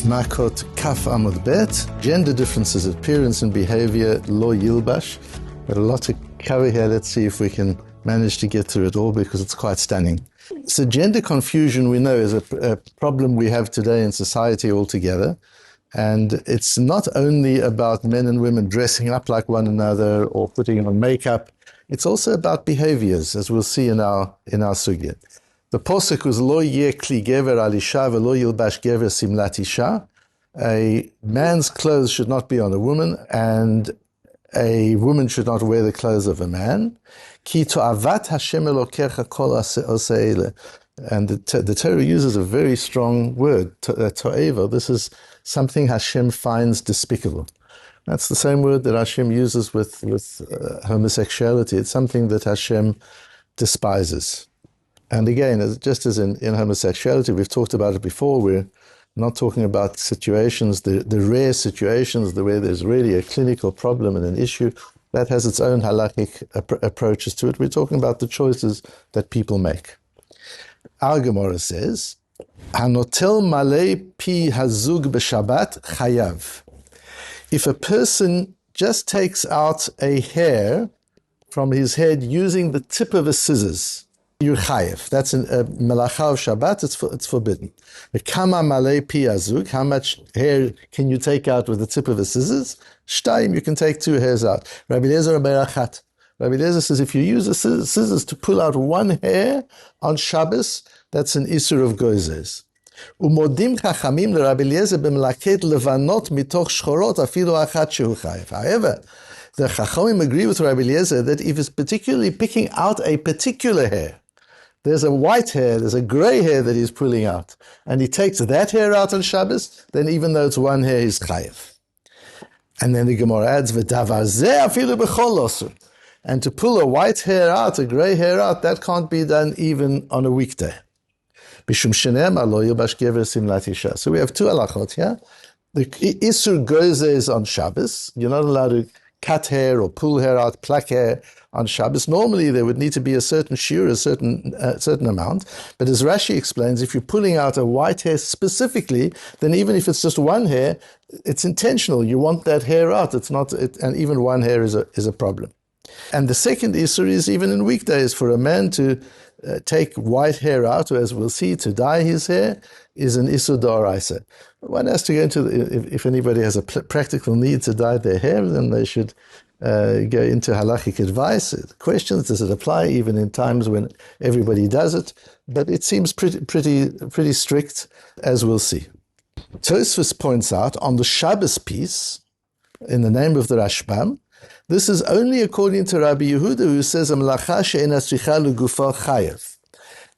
Makkot Kaf Amud Bet, gender differences, appearance and behavior, lo ילבש. Got a lot to cover here. Let's see if we can manage to get through it all because it's quite stunning. So gender confusion, we know, is a problem we have today in society altogether. And it's not only about men and women dressing up like one another or putting on makeup. It's also about behaviors, as we'll see in our sugya. The posuk was lo yeh kli gever al isha velo ילבש gever simlat isha. A man's clothes should not be on a woman, and a woman should not wear the clothes of a man. Ki to'avat Hashem elokecha kol oseh. And the Torah uses a very strong word, to'eva. This is something Hashem finds despicable. That's the same word that Hashem uses with homosexuality. It's something that Hashem despises. And again, just as in homosexuality, we've talked about it before, we're not talking about situations, the rare situations where there's really a clinical problem and an issue that has its own halachic approaches to it. We're talking about the choices that people make. Our Gemara says, Hanotel malei pi hazug b'Shabbat chayav. If a person just takes out a hair from his head using the tip of a scissors, you're chayav. That's a melacha of Shabbat, it's forbidden. The kama malei pi hazug, how much hair can you take out with the tip of a scissors? Shtayim, you can take 2 hairs out. Rabbi Eliezer Rabbi Eliezer says if you use the scissors to pull out 1 hair on Shabbos, that's an isur of goizes. Umodim chachamim leRabbi Eliezer b'melaket levanot mitoch shchorot afilu achat shehu chayav. However, the chachamim agree with Rabbi Eliezer that if it's particularly picking out a particular hair, there's a white hair, there's a grey hair that he's pulling out, and he takes that hair out on Shabbos, then even though it's 1 hair, he's chayav. And then the Gemara adds, v'davar zeh afilu b'chol osur. And to pull a white hair out, a grey hair out, that can't be done even on a weekday. So we have 2 halachot here. The isur gozes on Shabbos. You're not allowed to cut hair or pull hair out, pluck hair on Shabbos. Normally there would need to be a certain shiur, a certain amount. But as Rashi explains, if you're pulling out a white hair specifically, then even if it's just 1 hair, it's intentional. You want that hair out. It's not, and even 1 hair is a problem. And the second isur is even in weekdays for a man to take white hair out, or as we'll see, to dye his hair, is an isur d'oraisa. One has to go into, if anybody has a practical need to dye their hair, then they should go into halachic advice. Questions, does it apply even in times when everybody does it? But it seems pretty strict, as we'll see. Tosfos points out on the Shabbos piece, in the name of the Rashbam, this is only according to Rabbi Yehuda, who says,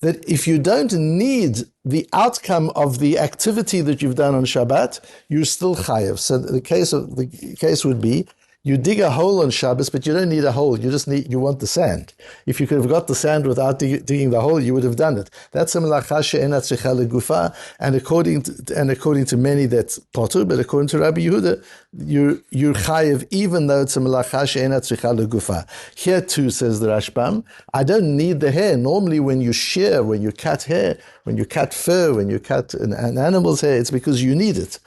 that if you don't need the outcome of the activity that you've done on Shabbat, you're still chayav. So the case would be, you dig a hole on Shabbos, but you don't need a hole. You want the sand. If you could have got the sand without digging the hole, you would have done it. That's a melacha she'ena tzricha legufa, and according to many that's potur, but according to Rabbi Yehuda, you're chayev even though it's a melacha she'ena tzricha legufa. Here too, says the Rashbam, I don't need the hair. Normally when you shear, when you cut hair, when you cut fur, when you cut an animal's hair, it's because you need it.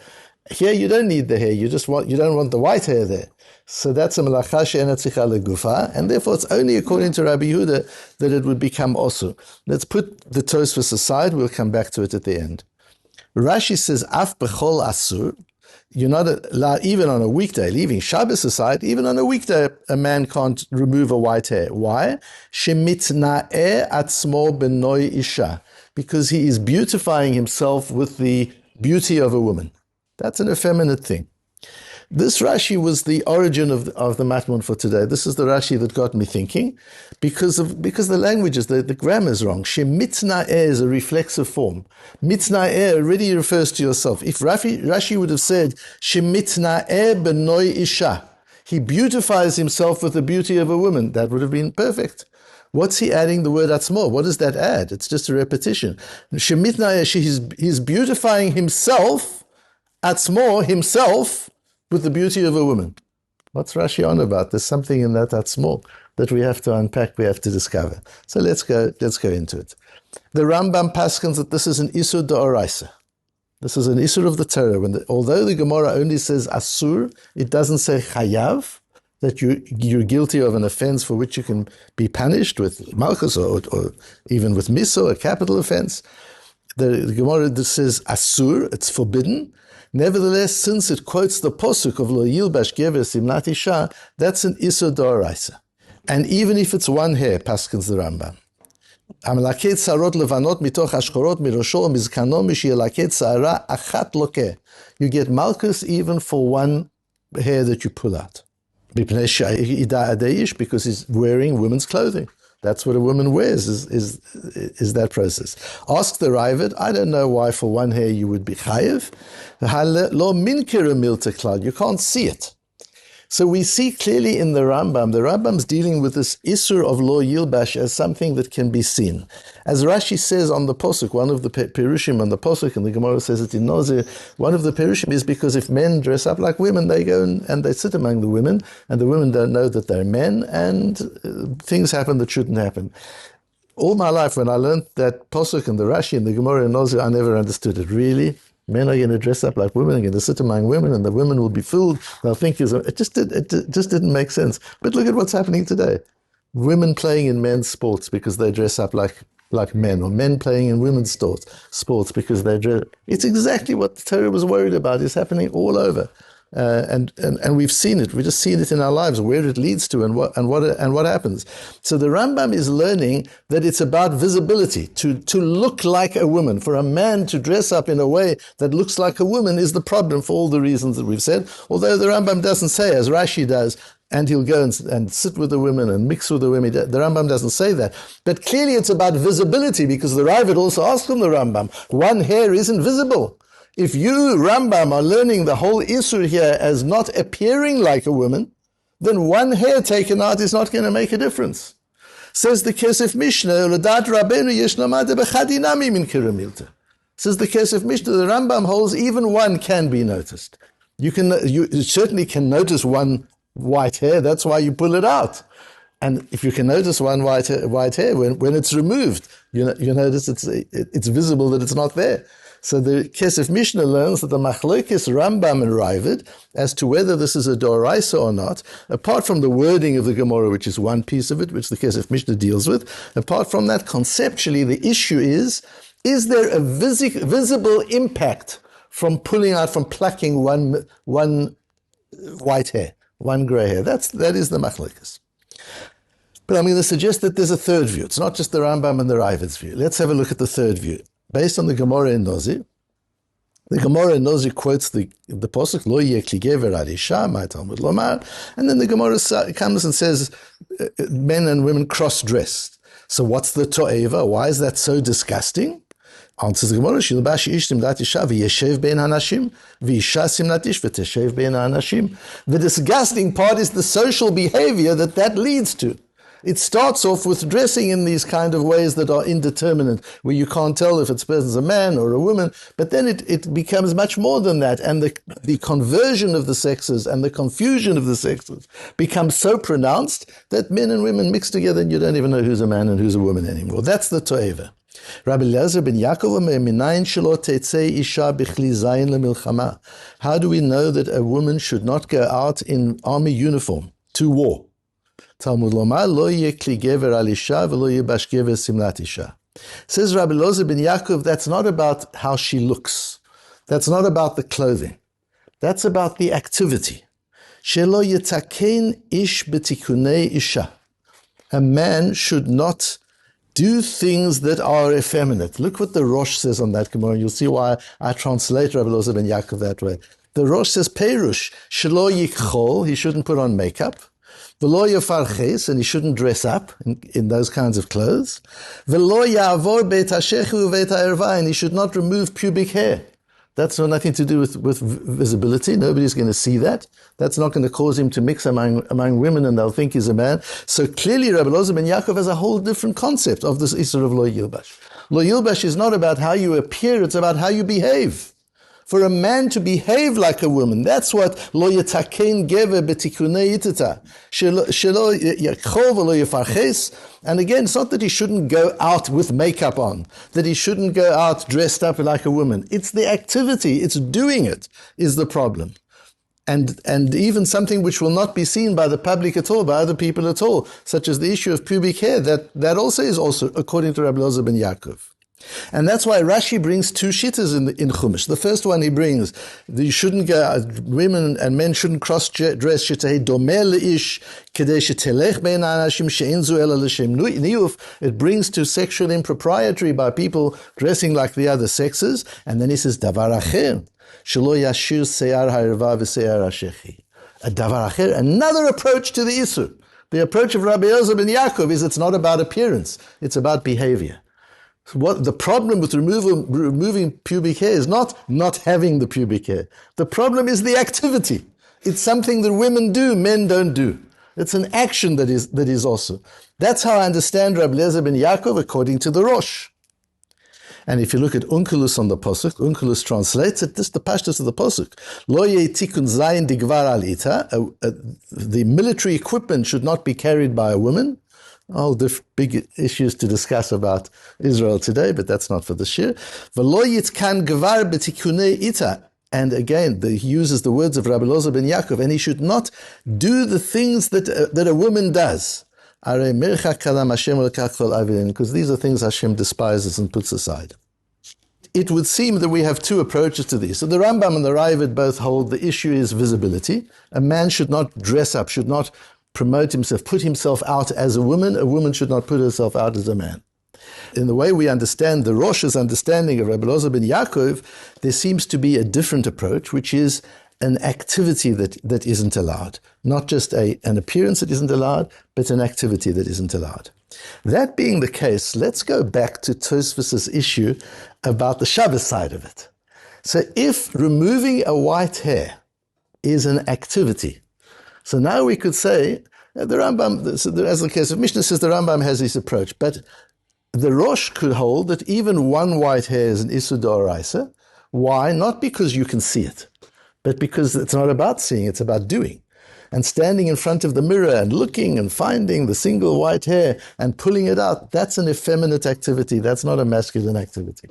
Here you don't need the hair. You don't want the white hair there. So that's a melacha she'ena tzricha legufa, and therefore it's only according to Rabbi Yehuda that it would become osur. Let's put the Tosfos aside, we'll come back to it at the end. Rashi says, af b'chol asur, you're not allowed, even on a weekday, leaving Shabbos aside, even on a weekday, a man can't remove a white hair. Why? Shemitna'eh atzmo b'noi isha, because he is beautifying himself with the beauty of a woman. That's an effeminate thing. This Rashi was the origin of the Matmonim for today. This is the Rashi that got me thinking, because the language is, the grammar is wrong. Shemitna'eh is a reflexive form. Mitna'eh already refers to yourself. If Rashi would have said, Shemitna'eh b'noi isha, he beautifies himself with the beauty of a woman, that would have been perfect. What's he adding the word atzmo? What does that add? It's just a repetition. Shemitna'eh, he's beautifying himself, atzmo, himself, with the beauty of a woman. What's Rashi on about? There's something in that's small that we have to unpack, we have to discover. So let's go into it. The Rambam paskins that this is an isur d'oraisa. This is an Isur of the Torah. Although the Gemara only says Asur, it doesn't say Chayav, that you're guilty of an offense for which you can be punished with Malchus or even with Miso, a capital offense. The Gemara says Asur, it's forbidden. Nevertheless, since it quotes the posuk of Lo Yilbash Gever Simlat Isha, that's an Isur D'Oraisa. And even if it's one hair, paskins the Rambam. Amalaket sarot levanot mitoch ashchorot mirosho mizkano mishielaket sara achat lokeh. You get malchus even for one hair that you pull out. Because he's wearing women's clothing. That's what a woman wears, is that process. Ask the Ravid, I don't know why for one hair you would be chayiv. Lo minkira milta klal. You can't see it. So we see clearly in the Rambam's dealing with this Isur of Lo Yilbash as something that can be seen. As Rashi says on the Posuk, one of the Perushim on the Posuk, and the Gemara says it in Nozir, one of the Perushim is because if men dress up like women, they go and they sit among the women, and the women don't know that they're men, and things happen that shouldn't happen. All my life, when I learned that Posuk and the Rashi and the Gemara and Nozir, I never understood it. Really? Men are going to dress up like women, are going to sit among women, and the women will be fooled. They'll think it just didn't make sense. But look at what's happening today. Women playing in men's sports because they dress up like men, or men playing in women's sports because they dress. It's exactly what the Torah was worried about. It's happening all over. And we've seen it. We've just seen it in our lives, where it leads to and what happens. So the Rambam is learning that it's about visibility, to look like a woman. For a man to dress up in a way that looks like a woman is the problem for all the reasons that we've said. Although the Rambam doesn't say, as Rashi does, and he'll go and sit with the women and mix with the women. The Rambam doesn't say that. But clearly it's about visibility, because the Ravid also asks from the Rambam, one hair isn't visible. If you, Rambam, are learning the whole Isur here as not appearing like a woman, then one hair taken out is not going to make a difference. Says the Kesef Mishnah, L'dat Rabbeinu yesh namade b'chadinami min kiramilta. Says the Kesef Mishnah, the Rambam holds even one can be noticed. You certainly can notice one white hair, that's why you pull it out. And if you can notice one white hair when it's removed, you notice it's visible that it's not there. So the Kesef Mishnah learns that the Machlokes Rambam and Ravid, as to whether this is a Doraisa or not, apart from the wording of the Gemara, which is one piece of it, which the Kesef Mishnah deals with, apart from that, conceptually, the issue is there a visible impact from plucking one white hair, one grey hair? That is the Machlokes. But I'm going to suggest that there's a third view. It's not just the Rambam and the Ravid's view. Let's have a look at the third view. Based on the Gemara in Nozir, the Gemara in Nozir quotes the Posuk, Lo yekli gever al isha, my Talmud lomar, and then the Gemara comes and says, men and women cross-dressed. So what's the to'eva? Why is that so disgusting? Answers the Gemara, ילבש איש שמלת אישה וישב בין הנשים, ואישה שמלת איש ותשב בין האנשים. The disgusting part is the social behavior that leads to. It starts off with dressing in these kind of ways that are indeterminate, where you can't tell if it's a man or a woman, but then it becomes much more than that, and the conversion of the sexes and the confusion of the sexes becomes so pronounced that men and women mix together and you don't even know who's a man and who's a woman anymore. That's the to'eva. Rabbi Eliezer ben Yaakov omer, minayin shelo tetzei isha b'chli zayin lemilchama. How do we know that a woman should not go out in army uniform to war? Talmud lomar lo yekli gever al isha v'lo yibash gever simlat isha. Says Rabbi Eliezer ben Yaakov, that's not about how she looks. That's not about the clothing. That's about the activity. Shelo yetaken ish b'tikunei isha. A man should not do things that are effeminate. Look what the Rosh says on that Gemara. You'll see why I translate Rabbi Eliezer ben Yaakov that way. The Rosh says, Perush, shelo yichol, he shouldn't put on makeup. V'lo yafarches, and he shouldn't dress up in those kinds of clothes. V'lo ya'avor beit hashechu v'beit ha'erva, and he should not remove pubic hair. That's got nothing to do with visibility. Nobody's going to see that. That's not going to cause him to mix among women and they'll think he's a man. So clearly Rabbi Eliezer ben Yaakov has a whole different concept of this Isur of Lo Yilbash. Lo Yilbash is not about how you appear, it's about how you behave. For a man to behave like a woman, that's what lo yetaken gever betikunei itata. Shelo yakchov lo yafarches. And again, it's not that he shouldn't go out with makeup on, that he shouldn't go out dressed up like a woman. It's the activity, it's doing it is the problem. And even something which will not be seen by the public at all, by other people at all, such as the issue of pubic hair, that also is also according to Rabbi Elazar ben Yaakov. And that's why Rashi brings two shittas in Chumash. The first one he brings, that you shouldn't go, women and men shouldn't cross-dress, shetahei domeh leish, kedei shetelech bein ha'anashim she'en zu ela l'shem niyuf. It brings to sexual impropriety by people dressing like the other sexes. And then he says, davar acher, shelo yashir seyar ha'irva v'seyar ha'shechi. A davar acher, another approach to the Isur. The approach of Rabbi Elazar ben Yaakov is it's not about appearance, it's about behavior. What the problem with removing pubic hair is not having the pubic hair. The problem is the activity. It's something that women do, men don't do. It's an action that is also. That's how I understand Rabbi Elazar ben Yaakov according to the Rosh. And if you look at Onkelos on the Pasuk, Onkelos translates it, this is the pashtus of the Pasuk. Lo yeh tikun zayin digvar al ita. The military equipment should not be carried by a woman. All the big issues to discuss about Israel today, but that's not for the shir. V'lo yitkan gvar b'tikunei ita. And again, he uses the words of Rabbi Elazar ben Yaakov, and he should not do the things that a woman does. Because these are things Hashem despises and puts aside. It would seem that we have two approaches to these. So the Rambam and the Raavad both hold the issue is visibility. A man should not dress up, should not promote himself, put himself out as a woman should not put herself out as a man. In the way we understand the Rosh's understanding of Rabbi Elazar ben Yaakov, there seems to be a different approach, which is an activity that isn't allowed. Not just an appearance that isn't allowed, but an activity that isn't allowed. That being the case, let's go back to Tosfos's issue about the Shabbos side of it. So if removing a white hair is an activity, so now we could say, the Rambam, as the case of Mishnah says, the Rambam has this approach, but the Rosh could hold that even one white hair is an Isur d'oraisa. Why? Not because you can see it, but because it's not about seeing, it's about doing. And standing in front of the mirror and looking and finding the single white hair and pulling it out, that's an effeminate activity, that's not a masculine activity.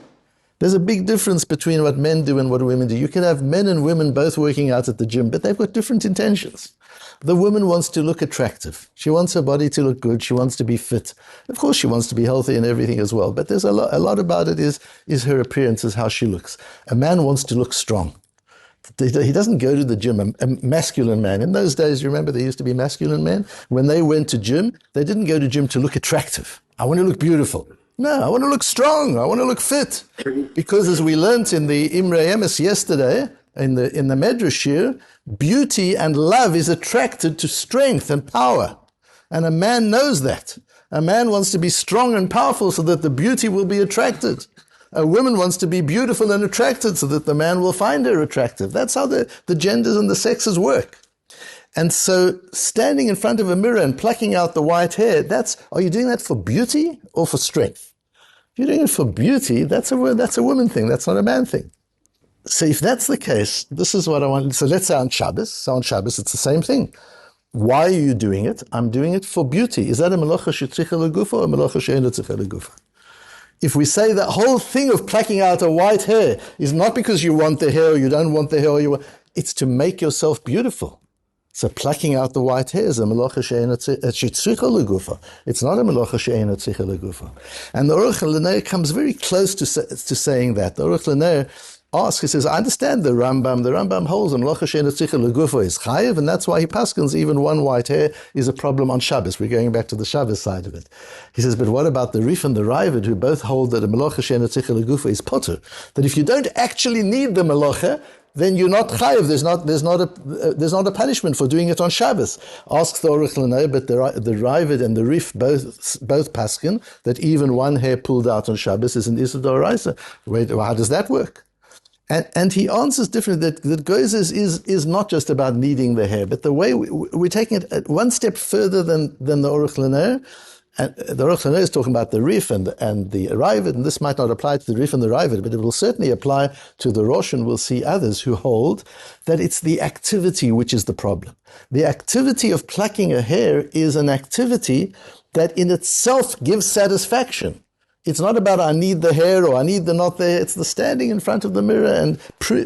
There's a big difference between what men do and what women do. You can have men and women both working out at the gym, but they've got different intentions. The woman wants to look attractive. She wants her body to look good. She wants to be fit. Of course, she wants to be healthy and everything as well. But there's a lot about it is her appearance, is how she looks. A man wants to look strong. He doesn't go to the gym. A masculine man. In those days, you remember there used to be masculine men? When they went to gym, they didn't go to gym to look attractive. I want to look beautiful. No, I want to look strong. I want to look fit. Because as we learnt in the Imre Emes yesterday, in the Medrash here, beauty and love is attracted to strength and power. And a man knows that. A man wants to be strong and powerful so that the beauty will be attracted. A woman wants to be beautiful and attracted so that the man will find her attractive. That's how the genders and the sexes work. And so standing in front of a mirror and plucking out the white hair, are you doing that for beauty or for strength? If you're doing it for beauty, that's a woman thing. That's not a man thing. So if that's the case, this is what I want. So let's say on Shabbos. So on Shabbos, it's the same thing. Why are you doing it? I'm doing it for beauty. Is that a melacha she'tzicha legufa or a melacha she'eino tzicha legufa? If we say the whole thing of plucking out a white hair is not because you want the hair or you don't want the hair, it's to make yourself beautiful. So plucking out the white hair is a melacha she'eino tzicha legufa. It's not a melacha she'eino tzicha legufa. And the Aruch LaNer comes very close to saying that. The Aruch LaNer asks, he says, I understand the Rambam holds melacha she'eino tzicha legufa is chayiv, and that's why he paskins even one white hair is a problem on Shabbos. We're going back to the Shabbos side of it. He says, but what about the Rif and the Raavad, who both hold that a melacha she'eino tzicha legufa is potter? That if you don't actually need the melacha, then you're not chayiv. There's not a punishment for doing it on Shabbos. Asks the Aruch LaNer, but the Raavad and the Rif both paskin that even one hair pulled out on Shabbos is an Isur d'oraisa. Wait, how does that work? And he answers differently, that Goizes is not just about needing the hair, but the way we're taking it one step further than the Aruch LaNer, And the Rosh Hashanah is talking about the Rif and the Ravid, and this might not apply to the Rif and the Ravid, but it will certainly apply to the Rosh, and we'll see others who hold that it's the activity which is the problem. The activity of plucking a hair is an activity that in itself gives satisfaction. It's not about I need the hair or I need the not there. It's the standing in front of the mirror and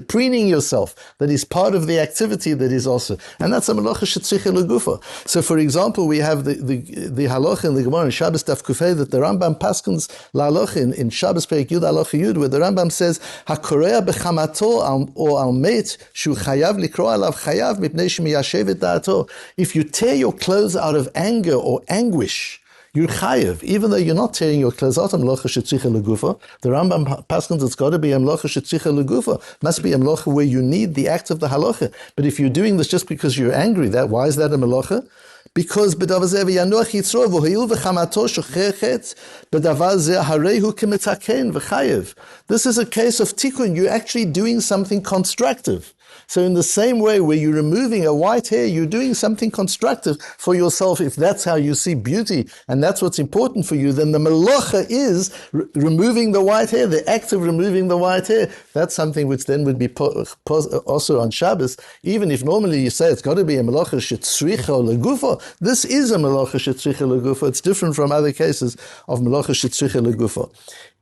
preening yourself that is part of the activity that is also. And that's a melacha shetzricha legufa. So for example, we have the halacha in the Gemara in Shabbos Daf Kufay that the Rambam paskins la halacha in Shabbos Perek Yud halacha Yud, where the Rambam says hakorea bechamato or al meit shu chayav likro alav chayav mipnei shemiyashevet da'ato. If you tear your clothes out of anger or anguish, you're chayev, even though you're not tearing your clothes out. Melacha shetzricha legufa. The Rambam paskins it's got to be melacha shetzricha legufa. Must be a melacha where you need the act of the halacha. But if you're doing this just because you're angry, why is that a melacha? Because b'davar zeh v'yanuach yitzro v'hoil v'chamato shochechet b'davar zeh harehu k'metaken v'chayev. This is a case of tikkun. You're actually doing something constructive. So in the same way where you're removing a white hair, you're doing something constructive for yourself. If that's how you see beauty and that's what's important for you, then the melacha is removing the white hair, the act of removing the white hair. That's something which then would be also on Shabbos. Even if normally you say it's got to be a melacha shetzricha legufa, this is a melacha shetzricha legufa. It's different from other cases of melacha shetzricha legufa.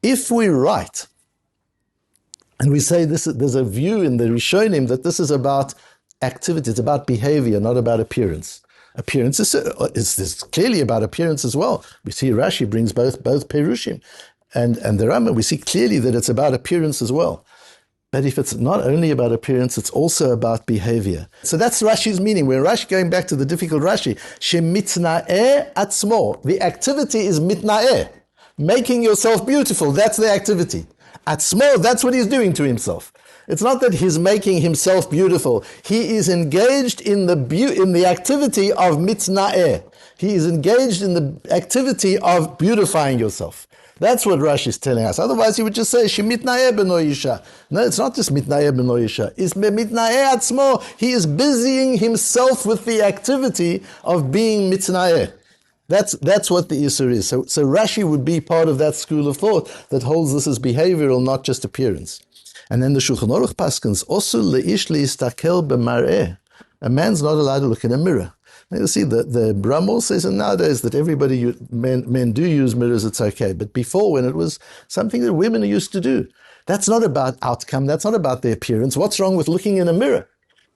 If we write, and we say there's a view in the Rishonim that this is about activity, it's about behavior, not about appearance. Appearance is clearly about appearance as well. We see Rashi brings both Perushim. And the Rambam, we see clearly that it's about appearance as well. But if it's not only about appearance, it's also about behavior. So that's Rashi's meaning. When Rashi, going back to the difficult Rashi, shemitna'eh atzmo, the activity is mitna'eh, making yourself beautiful, that's the activity. Atzmo, that's what he's doing to himself. It's not that he's making himself beautiful. He is engaged in the activity of mitna'eh. He is engaged in the activity of beautifying yourself. That's what Rashi is telling us. Otherwise, he would just say, Shemitna'eh b'no yisha. No, it's not just mitna'eh b'no yisha. It's mitna'eh atzmo. He is busying himself with the activity of being mitna'eh. That's what the Isur is. So Rashi would be part of that school of thought that holds this as behavioral, not just appearance. And then the Shulchan Aruch paskins, Osu leish leistakel b'mar'eh. A man's not allowed to look in a mirror. Now you see, the Bramol says nowadays that men do use mirrors, it's okay. But before, when it was something that women used to do, that's not about outcome, that's not about the appearance. What's wrong with looking in a mirror?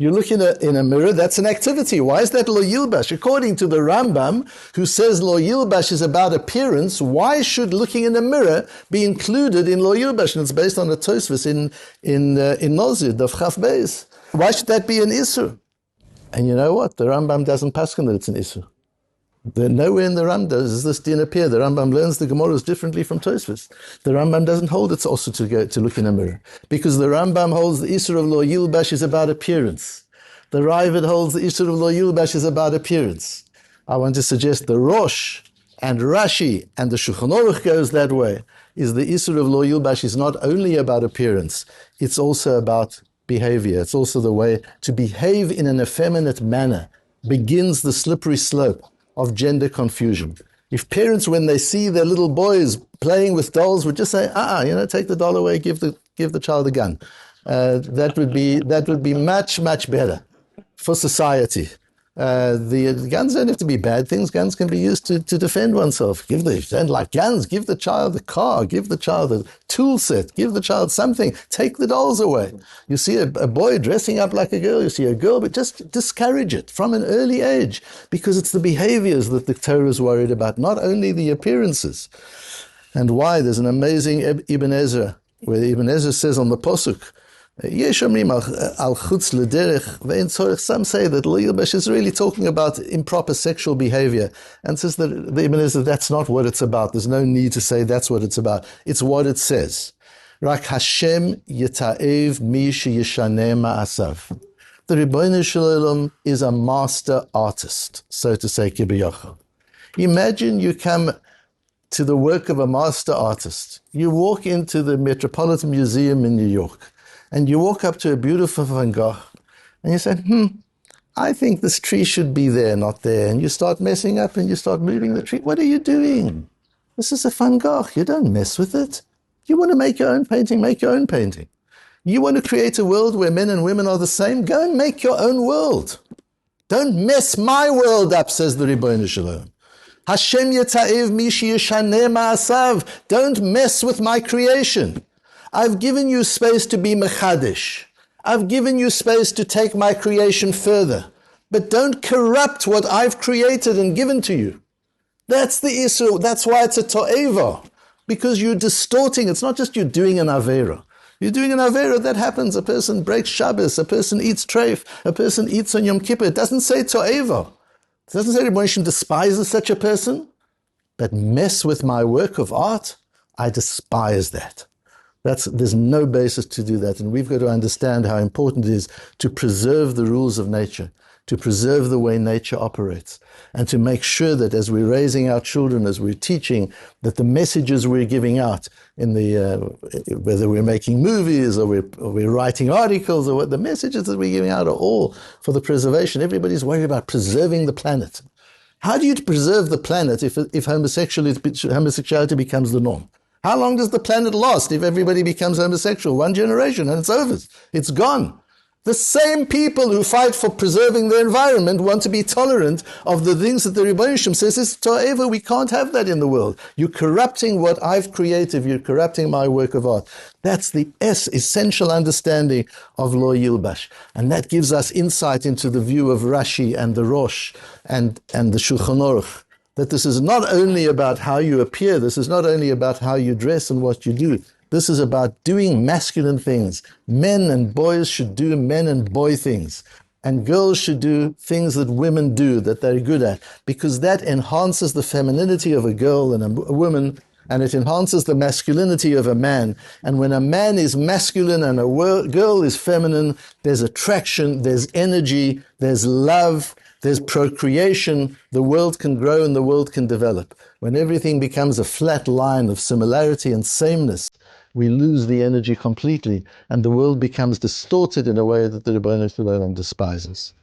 You look in a mirror, that's an activity. Why is that lo yilbash? According to the Rambam, who says lo yilbash is about appearance, why should looking in a mirror be included in lo yilbash? And it's based on a Tosfos in Nozir, Daf Chaf Beis. Why should that be an Isur? And you know what? The Rambam doesn't paskin that it's an Isur. Nowhere in the Rambam does this din appear. The Rambam learns the Gemaras differently from Tosfos. The Rambam doesn't hold it's also to look in a mirror. Because the Rambam holds the Isur of Lo Yilbash is about appearance. The Ravid holds the Isur of Lo Yilbash is about appearance. I want to suggest the Rosh and Rashi and the Shulchan Aruch goes that way. Is the Isur of Lo Yilbash is not only about appearance, it's also about behavior. It's also the way to behave in an effeminate manner begins the slippery slope of gender confusion. If parents, when they see their little boys playing with dolls, would just say, take the doll away, give the child a gun. That would be much, much better for society. The guns don't have to be bad things. Guns can be used to defend oneself. If you don't like guns, give the child a car, give the child a tool set, give the child something. Take the dolls away. You see a boy dressing up like a girl, you see a girl, but just discourage it from an early age, because it's the behaviors that the Torah is worried about, not only the appearances. And why? There's an amazing Ibn Ezra, where Ibn Ezra says on the Posuk, some say that Lo Yilbash is really talking about improper sexual behavior, and says that the Ibn Ezra, that's not what it's about. There's no need to say that's what it's about. It's what it says. Rak Hashem yita'ev mi sheyishaneh ma'asav. The Ribbono Shel Olam is a master artist, so to say, kibiyachol. Imagine you come to the work of a master artist. You walk into the Metropolitan Museum in New York, and you walk up to a beautiful Van Gogh, and you say, I think this tree should be there, not there. And you start messing up and you start moving the tree. What are you doing? This is a Van Gogh. You don't mess with it. You want to make your own painting, make your own painting. You want to create a world where men and women are the same, go and make your own world. Don't mess my world up, says the Ribbono Shel Olam. Hashem yeta'ev mi sheyishaneh ma'asav. Don't mess with my creation. I've given you space to be mechadesh. I've given you space to take my creation further. But don't corrupt what I've created and given to you. That's the issue. That's why it's a to'eva. Because you're distorting. It's not just you're doing an avera. You're doing an avera, that happens. A person breaks Shabbos, a person eats treif, a person eats on Yom Kippur. It doesn't say to'eva. It doesn't say Rabbi Hashem despises such a person. But mess with my work of art, I despise that. There's no basis to do that. And we've got to understand how important it is to preserve the rules of nature, to preserve the way nature operates, and to make sure that as we're raising our children, as we're teaching, that the messages we're giving out in whether we're making movies or we're writing articles or what, the messages that we're giving out are all for the preservation. Everybody's worried about preserving the planet. How do you preserve the planet if homosexuality becomes the norm? How long does the planet last if everybody becomes homosexual? 1 generation and it's over. It's gone. The same people who fight for preserving the environment want to be tolerant of the things that the Ribbono Shel Olam says is to'eva. We can't have that in the world. You're corrupting what I've created. You're corrupting my work of art. That's the essential understanding of Lo Yilbash. And that gives us insight into the view of Rashi and the Rosh and the Shulchan Aruch. That this is not only about how you appear. This is not only about how you dress and what you do. This is about doing masculine things. Men and boys should do men and boy things. And girls should do things that women do, that they're good at. Because that enhances the femininity of a girl and a woman, and it enhances the masculinity of a man. And when a man is masculine and a girl is feminine, there's attraction, there's energy, there's love, there's procreation. The world can grow and the world can develop. When everything becomes a flat line of similarity and sameness, we lose the energy completely, and the world becomes distorted in a way that the Ribbono Shel Olam despises.